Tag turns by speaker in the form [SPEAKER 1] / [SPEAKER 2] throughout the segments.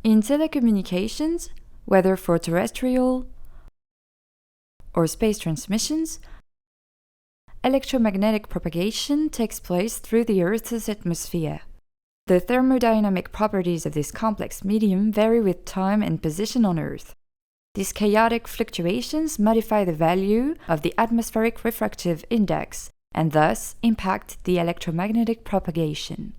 [SPEAKER 1] In telecommunications, whether for terrestrial or space transmissions, electromagnetic propagation takes place through the Earth's atmosphere. The thermodynamic properties of this complex medium vary with time and position on Earth. These chaotic fluctuations modify the value of the atmospheric refractive index and thus impact the electromagnetic propagation.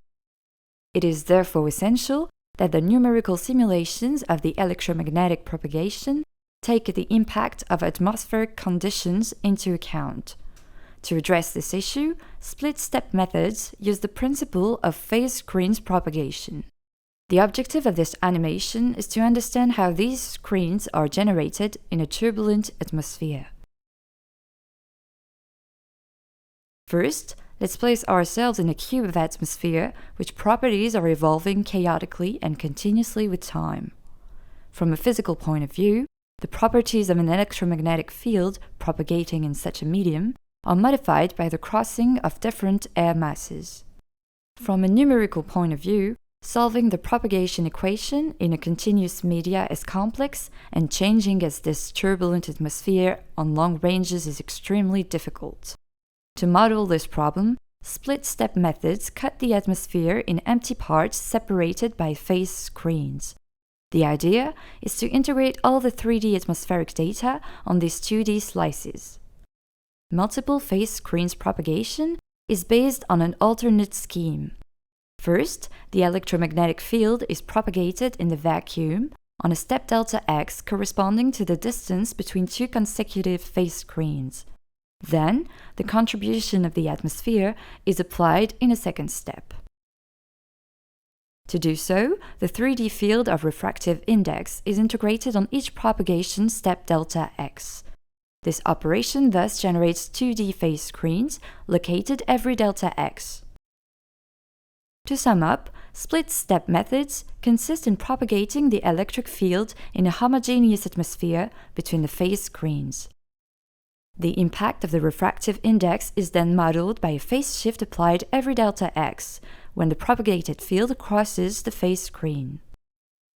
[SPEAKER 1] It is therefore essential that the numerical simulations of the electromagnetic propagation take the impact of atmospheric conditions into account. To address this issue, split-step methods use the principle of phase screens propagation. The objective of this animation is to understand how these screens are generated in a turbulent atmosphere. First, let's place ourselves in a cube of atmosphere which properties are evolving chaotically and continuously with time. From a physical point of view, the properties of an electromagnetic field propagating in such a medium are modified by the crossing of different air masses. From a numerical point of view, solving the propagation equation in a continuous media is complex and changing as this turbulent atmosphere on long ranges is extremely difficult. To model this problem, split-step methods cut the atmosphere in empty parts separated by phase screens. The idea is to integrate all the 3D atmospheric data on these 2D slices. Multiple phase screens propagation is based on an alternate scheme. First, the electromagnetic field is propagated in the vacuum on a step delta x corresponding to the distance between two consecutive phase screens. Then, the contribution of the atmosphere is applied in a second step. To do so, the 3D field of refractive index is integrated on each propagation step delta x. This operation thus generates 2D phase screens located every delta x. To sum up, split-step methods consist in propagating the electric field in a homogeneous atmosphere between the phase screens. The impact of the refractive index is then modeled by a phase shift applied every delta x when the propagated field crosses the phase screen.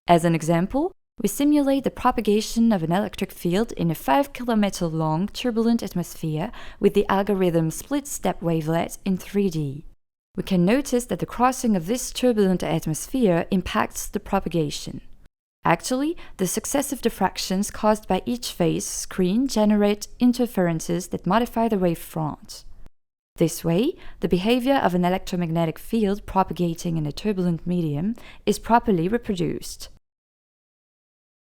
[SPEAKER 1] As an example, we simulate the propagation of an electric field in a 5-kilometer-long turbulent atmosphere with the algorithm split-step wavelet in 3D. We can notice that the crossing of this turbulent atmosphere impacts the propagation. Actually, the successive diffractions caused by each phase screen generate interferences that modify the wavefront. This way, the behavior of an electromagnetic field propagating in a turbulent medium is properly reproduced.